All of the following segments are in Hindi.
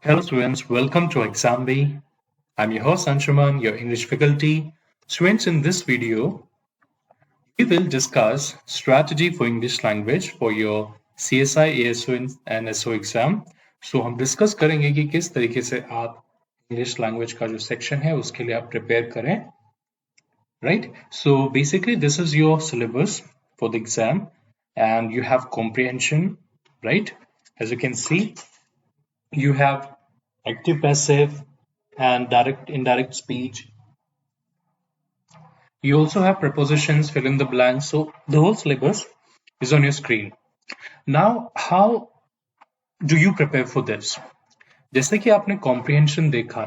Hello students, welcome to Exam Bee. I'm your host Anshuman, your English faculty. Students, in this video, we will discuss strategy for English language for your CSI, ASO and SO exam. So हम डिस्कस करेंगे कि किस तरीके से आप इंग्लिश लैंग्वेज का जो सेक्शन है उसके लिए आप प्रिपेयर करें, right? So basically this is your syllabus for the exam and you have comprehension, right? As you can see, you have active, passive, and direct, indirect speech. You also have prepositions, fill in the blanks. So the whole syllabus is on your screen. Now, how do you prepare for this? जैसे कि आपने comprehension देखा,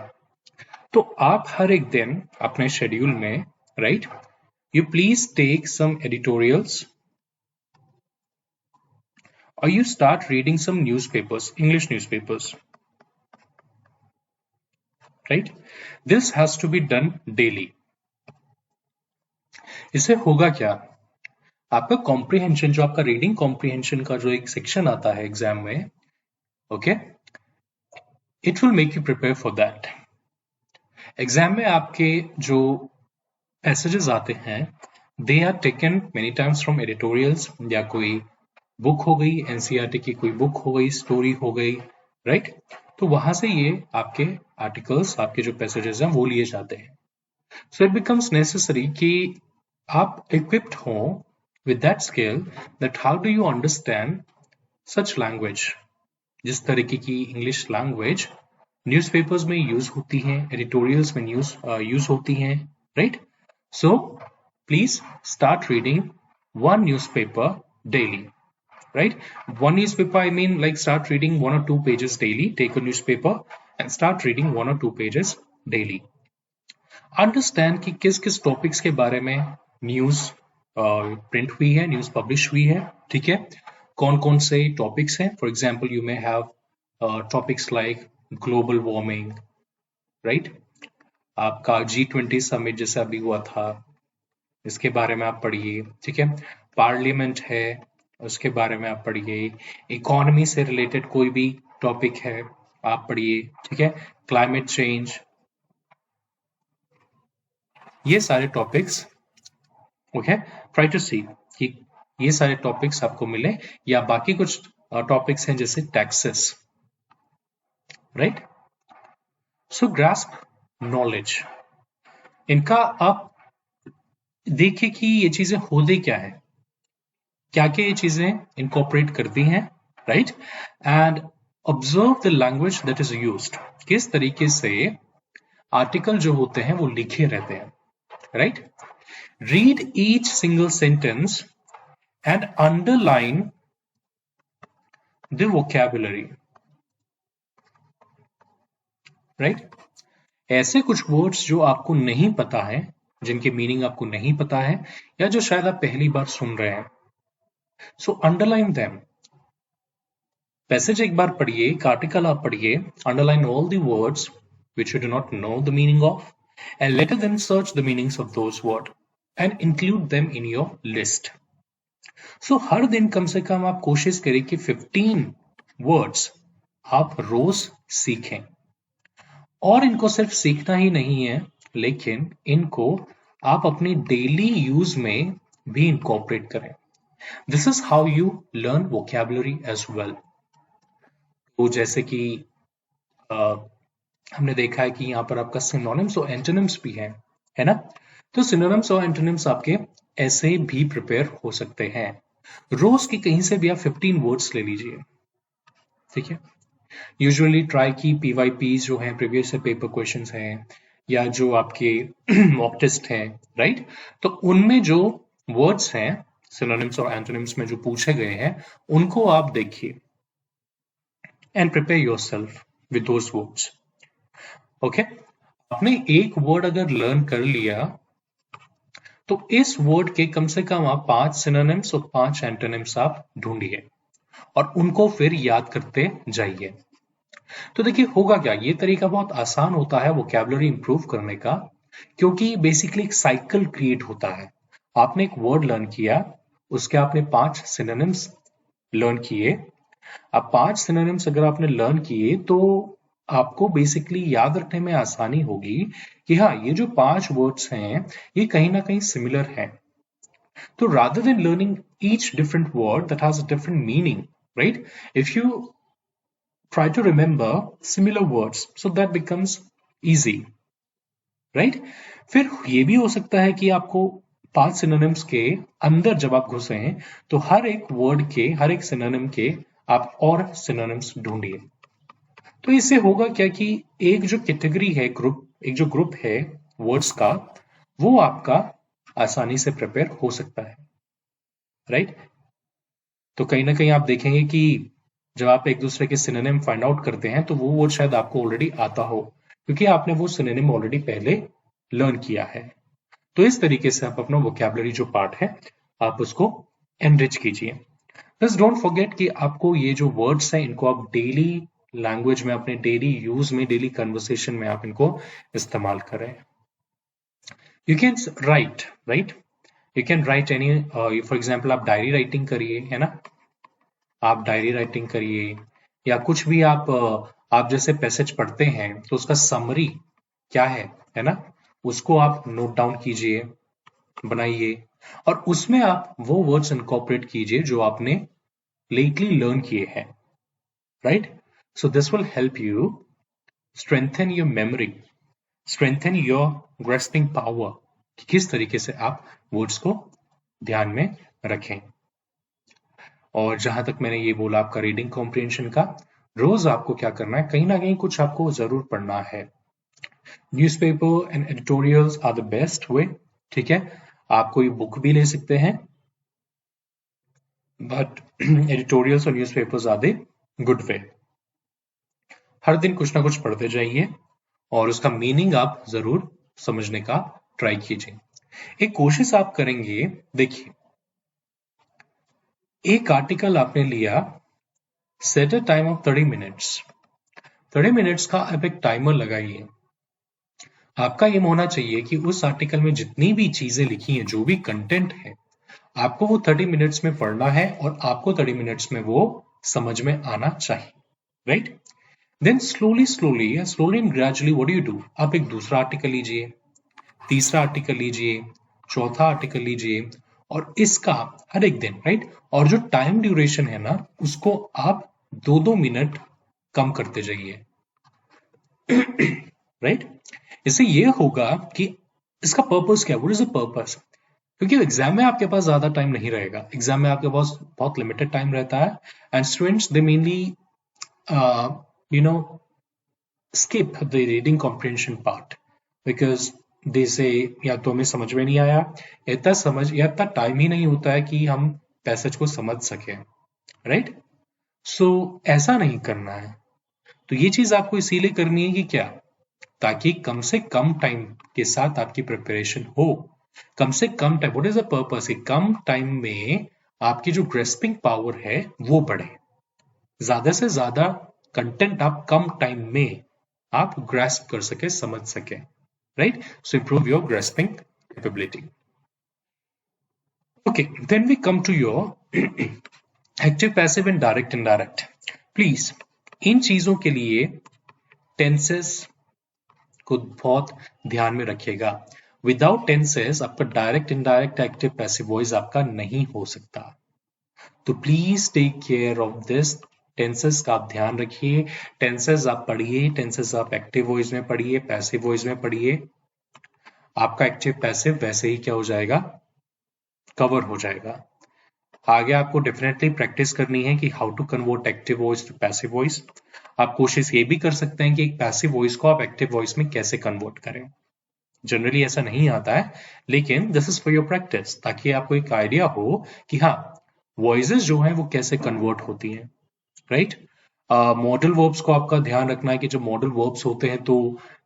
तो आप हर एक दिन अपने schedule में, right? You please take some editorials, or you start reading some newspapers, English newspapers, right? This has to be done daily. इससे होगा क्या? आपका कॉम्प्रिहेंशन, जो आपका रीडिंग कॉम्प्रिहेंशन का जो एक सेक्शन आता है एग्जाम में, okay, it will make you prepare for that. Exam में आपके जो पैसेजेस आते हैं, they are taken many times from editorials, या कोई बुक हो गई, एनसीईआरटी की कोई बुक हो गई, स्टोरी हो गई, राइट? तो वहां से ये आपके आर्टिकल्स, आपके जो पैसेजेस हैं वो लिए जाते हैं. सो इट बिकम्स नेसेसरी कि आप इक्विप्ड हो with that skill that how do you understand such language, जिस तरीके की इंग्लिश लैंग्वेज न्यूज़पेपर्स में यूज होती हैं, एडिटोरियल्स में यूज होती हैं, right? So please start reading one newspaper daily, right? One newspaper, I mean, like, start reading 1 or 2 pages daily. Take a newspaper and start reading 1 or 2 pages daily. Understand कि किस किस टॉपिक्स के बारे में न्यूज प्रिंट हुई है, न्यूज पब्लिश हुई है, ठीक है? कौन कौन से टॉपिक्स हैं? For example, you may have topics like global warming, right? आपका G20 समिट जैसा अभी हुआ था, इसके बारे में आप पढ़िए, ठीक है? पार्लियामेंट है, उसके बारे में आप पढ़िए. इकोनॉमी से रिलेटेड कोई भी टॉपिक है, आप पढ़िए, ठीक है? क्लाइमेट चेंज, ये सारे टॉपिक्स, ओके, ट्राई टू सी कि ये सारे टॉपिक्स आपको मिले, या बाकी कुछ टॉपिक्स हैं जैसे टैक्सेस, राइट? सो ग्रास्प नॉलेज, इनका आप देखिए कि ये चीजें होती क्या है, क्या क्या ये चीजें इनकॉर्पोरेट करती हैं, right? And observe the language that is used, किस तरीके से आर्टिकल जो होते हैं वो लिखे रहते हैं, right? Read each single sentence and underline the vocabulary, right? ऐसे कुछ वर्ड्स जो आपको नहीं पता है, जिनके मीनिंग आपको नहीं पता है, या जो शायद आप पहली बार सुन रहे हैं, सो अंडरलाइन देम. पैसेज एक बार पढ़िए, एक आर्टिकल आप पढ़िए, underline all the words which you do not know the meaning of, and later then search the meanings of those words and include them in your list. So हर दिन कम से कम आप कोशिश करें कि 15 वर्ड्स आप रोज सीखें, और इनको सिर्फ सीखना ही नहीं है, लेकिन इनको आप अपनी डेली यूज में भी इनकॉर्पोरेट करें. This is how you learn vocabulary as well. तो जैसे कि हमने देखा है कि यहाँ पर आपका सिनोनिम्स और एंटोनिम्स भी है ना? तो सिनोनिम्स और एंटोनिम्स आपके ऐसे भी प्रिपेयर हो सकते हैं. रोज की कहीं से भी आप 15 वर्ड्स ले लीजिए, ठीक है? यूजुअली ट्राई की PYP जो है, प्रीवियस पेपर क्वेश्चंस हैं, या जो आपके मॉक टेस्ट हैं, राइट? तो उनमें जो वर्ड्स हैं सिनोनिम्स और एंटोनिम्स में जो पूछे गए हैं, उनको आप देखिए and prepare yourself with those words. Okay, आपने एक वर्ड अगर लर्न कर लिया, तो इस वर्ड के कम से कम आप 5 सिनोनिम्स और 5 एंटोनिम्स आप ढूंढिए और उनको फिर याद करते जाइए. तो देखिए होगा क्या, ये तरीका बहुत आसान होता है वोकैबुलरी इंप्रूव करने का, क्योंकि बेसिकली एक साइकिल क्रिएट होता है. आपने एक वर्ड लर्न किया, उसके आपने 5 सिनोनिम्स लर्न किए. अब 5 सिनोनिम्स अगर आपने लर्न किए, तो आपको बेसिकली याद रखने में आसानी होगी कि हाँ, ये जो 5 वर्ड्स हैं ये कहीं ना कहीं सिमिलर हैं. So rather than learning each different word that has a different meaning, right? If you try to remember similar words, so that becomes easy, right? फिर ये भी हो सकता है कि आपको 5 सिनोनिम्स के अंदर जब आप घुसे हैं तो हर एक वर्ड के, हर एक सिनोनिम के आप और सिनोनिम्स ढूंढिए. तो इससे होगा क्या कि एक जो कैटेगरी है, एक जो ग्रुप है वर्ड्स का, वो आपका आसानी से प्रिपेयर हो सकता है, राइट? तो कहीं ना कहीं आप देखेंगे कि जब आप एक दूसरे के सिनोनिम फाइंड आउट करते हैं तो वो वर्ड शायद आपको ऑलरेडी आता हो, क्योंकि आपने वो सिनोनिम ऑलरेडी पहले लर्न किया है. तो इस तरीके से आप अपना वोकैबुलरी जो पार्ट है आप उसको एनरिच कीजिए. बस डोंट फॉरगेट कि आपको ये जो वर्ड्स हैं इनको आप डेली लैंग्वेज में, अपने डेली यूज में, डेली कन्वर्सेशन में आप इनको इस्तेमाल करें. You can write, you can write any, for example आप डायरी राइटिंग करिए, है ना? आप डायरी राइटिंग करिए, या कुछ भी आप जैसे पैसेज पढ़ते हैं तो उसका समरी क्या है ना? उसको आप नोट डाउन कीजिए, बनाइए, और उसमें आप वो वर्ड्स इनकॉर्पोरेट कीजिए जो आपने लेटली लर्न किए हैं, right? So this will help you strengthen your memory, strengthen your grasping power, कि किस तरीके से आप वर्ड्स को ध्यान में रखें. और जहां तक मैंने ये बोला आपका रीडिंग कॉम्प्रिहेंशन का, रोज आपको क्या करना है, कहीं ना कहीं कुछ आपको जरूर पढ़ना है. Newspaper and editorials are the best way, ठीक है? आप कोई बुक भी ले सकते हैं, बट एडिटोरियल्स और newspapers are the good way. हर दिन कुछ ना कुछ पढ़ते जाइए और उसका मीनिंग आप जरूर समझने का ट्राई कीजिए. एक कोशिश आप करेंगे, देखिए, एक आर्टिकल आपने लिया, set a time of 30 minutes. 30 minutes का आप एक टाइमर लगाइए. आपका एम होना चाहिए कि उस आर्टिकल में जितनी भी चीजें लिखी हैं, जो भी कंटेंट है, आपको वो 30 मिनट्स में पढ़ना है और आपको 30 मिनट्स में वो समझ में आना चाहिए, right? Then slowly and gradually what do you do, आप एक दूसरा आर्टिकल लीजिए, तीसरा आर्टिकल लीजिए, चौथा आर्टिकल लीजिए, और इसका हर एक दिन, राइट? और जो टाइम ड्यूरेशन है ना, उसको आप 2-2 मिनट कम करते जाइए, राइट? इससे ये होगा कि इसका पर्पस क्या, व्हाट इज द पर्पस? क्योंकि एग्जाम में आपके पास ज्यादा टाइम नहीं रहेगा, एग्जाम में आपके पास बहुत लिमिटेड टाइम रहता है, and students they mainly you know skip the reading comprehension part because they say या तो हमें समझ में नहीं आया, या इतना टाइम ही नहीं होता है कि हम पैसेज को समझ सकें, राइट? सो ऐसा नहीं करना है. तो ये चीज आपको इसीलिए करनी है कि क्या, ताकि कम से कम टाइम के साथ आपकी प्रिपरेशन हो. कम से कम time, what is the purpose? कम टाइम में आपकी जो ग्रेस्पिंग पावर है वो बढ़े, ज्यादा से ज्यादा कंटेंट आप कम टाइम में आप ग्रेस्प कर सके, समझ सके, right? So improve your grasping capability. Okay, then we come to your active, passive and direct indirect. Please इन चीजों के लिए टेंसेस को बहुत ध्यान में रखिएगा. विदाउट टेंसेस आपका direct indirect active passive voice आपका नहीं हो सकता. तो please take care of this. Tenses का आप ध्यान रखिए, टेंसेस आप पढ़िए, टेंसेस आप एक्टिव वॉइस में पढ़िए, पैसिव वॉइस में पढ़िए. आपका एक्टिव पैसिव वैसे ही क्या हो जाएगा, कवर हो जाएगा. आगे आपको डेफिनेटली प्रैक्टिस करनी है कि how to convert active voice to passive voice. आप कोशिश ये भी कर सकते हैं कि एक पैसिव वॉइस को आप एक्टिव वॉइस में कैसे कन्वर्ट करें. जनरली ऐसा नहीं आता है, लेकिन this is for your practice, ताकि आपको एक आइडिया हो कि हाँ, वॉइसेस जो हैं वो कैसे कन्वर्ट होती हैं, राइट? मॉडल वर्ब्स को आपका ध्यान रखना है कि जब मॉडल वर्ब्स होते हैं तो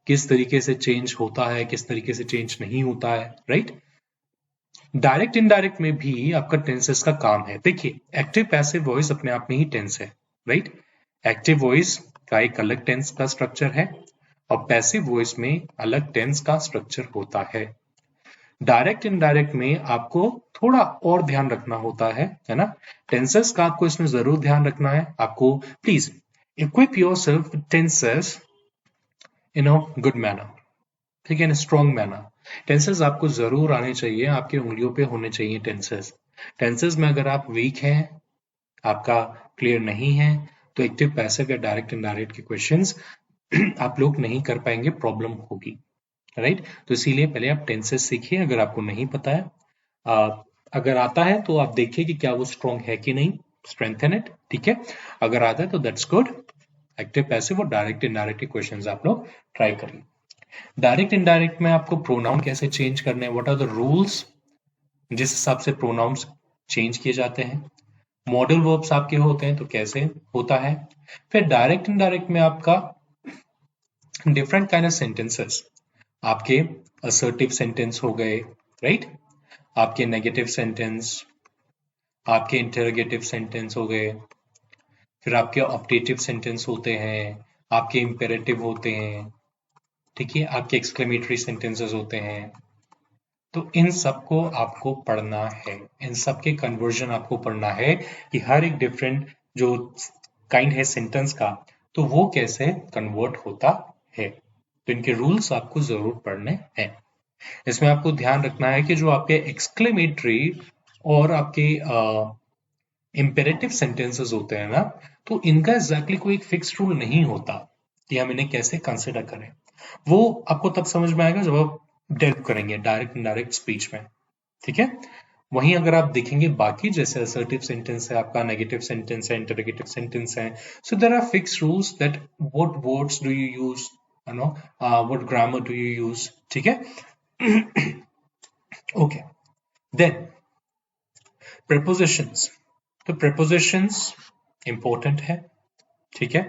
किस तरीके से चेंज होता है, किस तरीके से चेंज नहीं होता है, राइट? डायरेक्ट इनडायरेक्ट में भी आपका टेंसेस का काम है. देखिए, एक्टिव पैसिव वॉइस अपने आप में ही टेंस है, राइट? एक्टिव वॉइस का एक अलग टेंस का स्ट्रक्चर है और पैसिव वॉइस में अलग टेंस का स्ट्रक्चर होता है. डायरेक्ट इनडायरेक्ट में आपको थोड़ा और ध्यान रखना होता है ना? टेंसेस का आपको इसमें जरूर ध्यान रखना है. आपको please equip yourself with tenses good manner, ठीक है, इन स्ट्रॉन्ग मैनर। टेंसेस आपको जरूर आने चाहिए, आपके उंगलियों पे होने चाहिए टेंसेस। टेंसेस में अगर आप वीक हैं, आपका क्लियर नहीं है, तो एक्टिव पैसिव या डायरेक्ट इनडायरेक्ट के क्वेश्चंस आप लोग नहीं कर पाएंगे, प्रॉब्लम होगी, राइट। तो इसीलिए पहले आप टेंसेस सीखिए, अगर आपको नहीं पता है। अगर आता है तो आप देखिए कि क्या वो स्ट्रॉन्ग है कि नहीं, स्ट्रेंथन इट, ठीक है। अगर आता है तो दैट्स गुड। एक्टिव पैसिव और डायरेक्ट इनडायरेक्ट के क्वेश्चंस आप लोग ट्राई करिए। डायरेक्ट इनडायरेक्ट में आपको प्रोनाउन कैसे चेंज करने हैं, व्हाट आर द रूल्स जिस हिसाब से प्रोनाउंस चेंज किए जाते हैं, मॉडल वर्ब्स आपके होते हैं तो कैसे होता है। फिर डायरेक्ट इनडायरेक्ट में आपका डिफरेंट काइंड ऑफ सेंटेंसेस, आपके असर्टिव सेंटेंस हो गए, राइट, आपके नेगेटिव सेंटेंस, आपके इंटरोगेटिव सेंटेंस हो गए, फिर आपके ऑप्टेटिव सेंटेंस होते हैं, आपके इंपेरेटिव होते हैं, ठीक है, आपके एक्सक्लेमेटरी सेंटेंसेस होते हैं। तो इन सबको आपको पढ़ना है, इन सब के कन्वर्जन आपको पढ़ना है कि हर एक डिफरेंट जो काइंड है सेंटेंस का, तो वो कैसे कन्वर्ट होता है। तो इनके रूल्स आपको जरूर पढ़ने हैं। इसमें आपको ध्यान रखना है कि जो आपके एक्सक्लेमेटरी और आपके इंपेरेटिव सेंटेंसेस होते हैं ना, तो इनका एग्जैक्टली कोई एक फिक्स रूल नहीं होता कि हम इन्हें कैसे कंसिडर करें। वो आपको तब समझ में आएगा जब आप डेल्व करेंगे डायरेक्ट इनडायरेक्ट स्पीच में, ठीक है। वहीं अगर आप देखेंगे बाकी जैसे असर्टिव सेंटेंस है, आपका नेगेटिव सेंटेंस है, इंटरोगेटिव सेंटेंस है, so there are fix rules that what words do you use, you know, what grammar do you use, ठीक है। Okay, then prepositions। तो prepositions इंपॉर्टेंट है, ठीक है।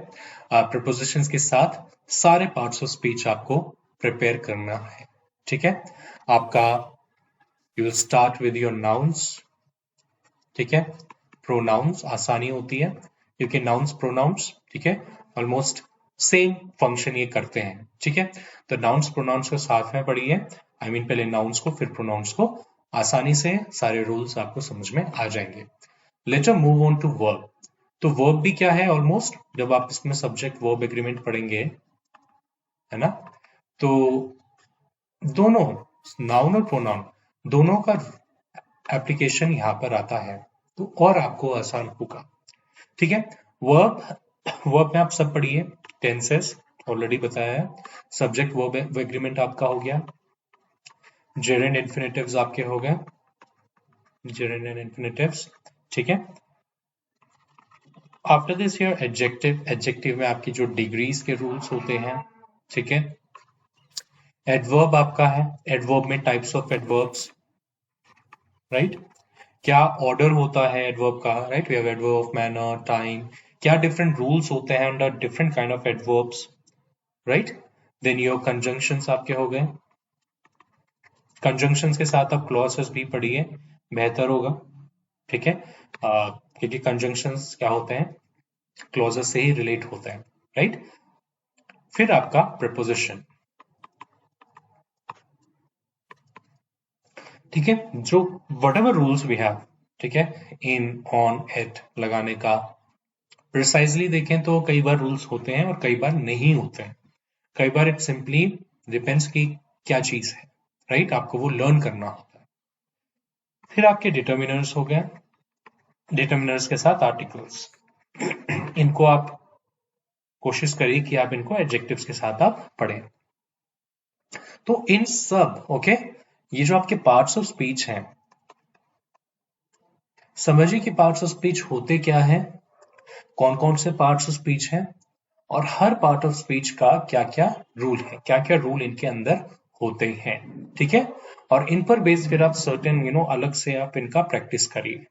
prepositions के साथ सारे पार्ट्स ऑफ स्पीच आपको प्रिपेयर करना है, ठीक है। आपका you will start with your nouns, ठीक है। प्रोनाउंस आसानी होती है क्योंकि नाउन्स प्रोनाउंस, ठीक है, ऑलमोस्ट सेम फंक्शन ये करते हैं, ठीक है। तो नाउन्स प्रोनाउंस को साथ में पढ़िए, आई मीन पहले नाउन्स को फिर प्रोनाउंस को, आसानी से सारे रूल्स आपको समझ में आ जाएंगे। Let us move on to verb. तो वर्ब भी क्या है, ऑलमोस्ट जब आप इसमें सब्जेक्ट वर्ब एग्रीमेंट पढ़ेंगे, है ना, तो दोनों नाउन और प्रोनाउन दोनों का एप्लीकेशन यहाँ पर आता है, तो और आपको आसान होगा, ठीक है। वर्ब, वर्ब में आप सब पढ़िए, टेंसेस ऑलरेडी बताया है, सब्जेक्ट वर्ब एग्रीमेंट आपका हो गया, जेरेंड इन्फिनेटिव्स आपके हो गए, जेरेंड एंड इन्फिनेटिव्स, ठीक है। After this your adjective, adjective में आपकी जो डिग्रीज के रूल्स होते हैं, ठीक है। एडवर्ब आपका है, एडवर्ब में टाइप्स ऑफ एडवर्ब्स, राइट, क्या ऑर्डर होता है एडवर्ब का, right, we have adverb of manner, time, क्या डिफरेंट रूल्स होते हैं under different kind of adverbs, right. Then your conjunctions आपके हो गए, कंजंक्शंस के साथ आप क्लॉजेस भी पढ़िए, बेहतर होगा, ठीक है। क्योंकि कंजंक्शंस क्या होते हैं, क्लॉजेस से ही रिलेट होते हैं, राइट। फिर आपका प्रीपोजिशन, ठीक है, जो whatever rules we have, ठीक है, इन ऑन एट लगाने का, प्रिसाइजली देखें तो कई बार रूल्स होते हैं और कई बार नहीं होते हैं, कई बार इट सिंपली डिपेंड्स कि क्या चीज है, राइट, आपको वो लर्न करना होता है। फिर आपके डिटर्मिनर्स हो गए, डिटर्मिनर्स के साथ आर्टिकल्स, इनको आप कोशिश करिए कि आप इनको एडजेक्टिव्स के साथ आप पढ़ें। तो इन सब, ओके, ये जो आपके पार्ट्स ऑफ स्पीच हैं, समझिए कि पार्ट्स ऑफ स्पीच होते क्या है, कौन कौन से पार्ट्स ऑफ स्पीच हैं, और हर पार्ट ऑफ स्पीच का क्या क्या रूल है, क्या क्या रूल इनके अंदर होते हैं, ठीक है। और इन पर बेस्ड फिर आप सर्टेन अलग से आप इनका प्रैक्टिस करिए,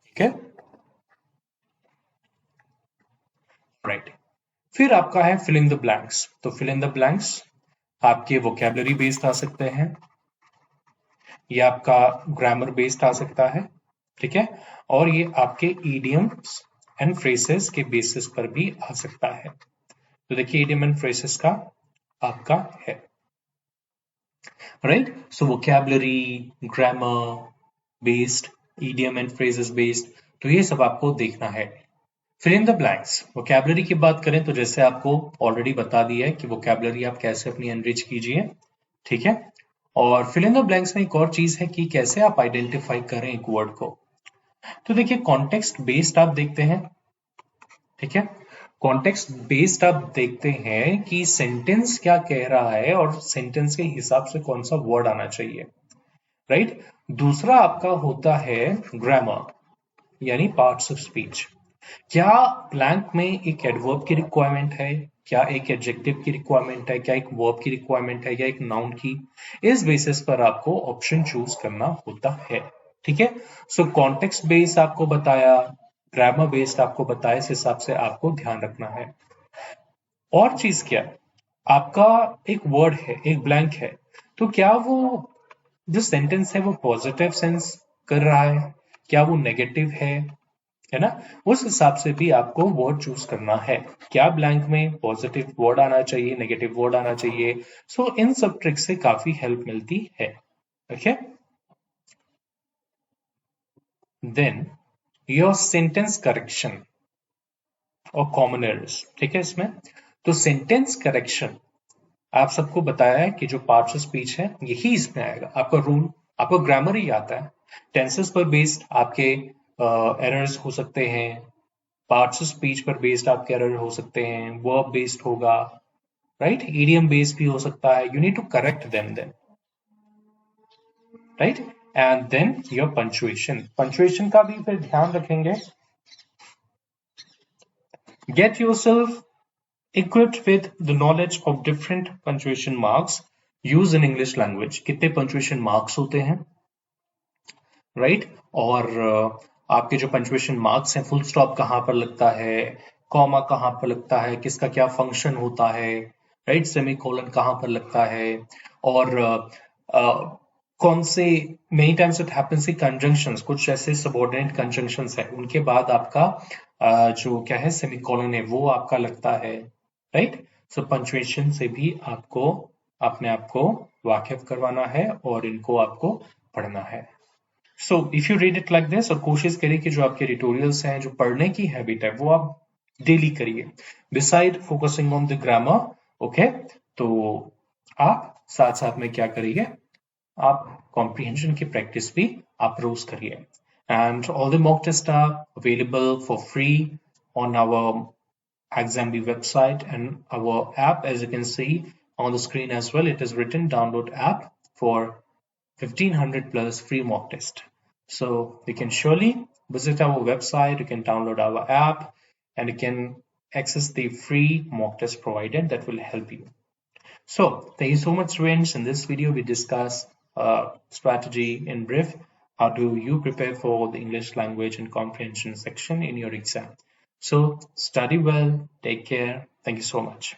ठीक है, राइट। फिर आपका है फिल इन द ब्लैंक्स। तो फिल इन द ब्लैंक्स आपके वोकेबलरी बेस्ड आ सकते हैं, ये आपका ग्रामर बेस्ड आ सकता है, ठीक है, और ये आपके इडियम्स एंड फ्रेसेस के बेसिस पर भी आ सकता है। तो देखिए इडियम एंड फ्रेसेस का आपका है, right. So vocabulary, grammar based, idiom and phrases based, तो ये सब आपको देखना है। Fill in the blanks. Vocabulary की बात करें तो जैसे आपको ऑलरेडी बता दिया है कि वोकैबुलरी आप कैसे अपनी एनरिच कीजिए, ठीक है। और फिल इन द ब्लैंक्स में एक और चीज है कि कैसे आप आइडेंटिफाई करें एक वर्ड को। तो देखिए कॉन्टेक्स्ट बेस्ड आप देखते हैं, ठीक है। कॉन्टेक्स्ट बेस्ड आप देखते हैं कि सेंटेंस क्या कह रहा है और सेंटेंस के हिसाब से कौन सा वर्ड आना चाहिए, राइट। दूसरा आपका होता है ग्रामर, यानी पार्ट्स ऑफ स्पीच। क्या ब्लैंक में एक एडवर्ब की रिक्वायरमेंट है, क्या एक एडजेक्टिव की रिक्वायरमेंट है, क्या एक वर्ब की रिक्वायरमेंट है, या एक नाउन की। इस बेसिस पर आपको ऑप्शन चूज करना होता है, ठीक है। सो कॉन्टेक्स्ट बेस्ड आपको बताया, ग्रामर बेस्ड आपको बताया, इस हिसाब से आपको ध्यान रखना है। और चीज क्या, आपका एक वर्ड है, एक ब्लैंक है, तो क्या वो जो सेंटेंस है वो पॉजिटिव सेंस कर रहा है, क्या वो नेगेटिव है ना। उस हिसाब से भी आपको वर्ड चूज करना है। क्या ब्लैंक में पॉजिटिव वर्ड आना चाहिए, नेगेटिव वर्ड आना चाहिए। सो इन सब ट्रिक से काफी हेल्प मिलती है, okay. Then your sentence correction और कॉमन एरर्स, ठीक है। इसमें तो सेंटेंस करेक्शन आप सबको बताया है कि जो पार्ट्स ऑफ स्पीच है यही इसमें आएगा। आपका रूल, आपको ग्रामर ही आता है। टेंसेस पर बेस्ड आपके एरर्स हो सकते हैं, पार्ट्स ऑफ स्पीच पर बेस्ड आपके एरर हो सकते हैं, वर्ब बेस्ड होगा, राइट, ईडियम बेस्ड भी हो सकता है। You need to correct them then, right. And then your punctuation, punctuation का भी फिर ध्यान रखेंगे। Get yourself equipped with the knowledge of different punctuation marks used in English language। कितने punctuation marks होते हैं, राइट। और आपके जो पंचुएशन मार्क्स हैं, फुल स्टॉप कहाँ पर लगता है, कॉमा कहाँ पर लगता है, किसका क्या फंक्शन होता है, राइट, सेमी कोलन कहाँ पर लगता है, और कौन से, मेनी टाइम्स इट हैपेंस कि कंजंक्शंस, कुछ ऐसे सबऑर्डिनेट कंजंक्शंस है, उनके बाद आपका जो क्या है सेमी कोलन है वो आपका लगता है, राइट। सो पंचुएशन से भी आपको अपने आप को वाकिफ करवाना है और इनको आपको पढ़ना है। So if you read it like this, और कोशिश करिए कि जो आपके ट्यूटोरियल्स हैं, जो पढ़ने की हैबिट है, वो आप डेली करिए, beside focusing on the grammar, okay. तो आप साथ साथ में क्या करिए, आप कॉम्प्रिहेंशन की प्रैक्टिस भी आप रोज करिए। And all the mock test are available for free on our Exambee website and our app. As you can see on the screen as well, it is written download app for 1500 plus free mock test. So you can surely visit our website, you can download our app, and you can access the free mock test provided that will help you. So thank you so much, students. In this video, we discuss strategy in brief. How do you prepare for the English language and comprehension section in your exam? So study well, take care. Thank you so much.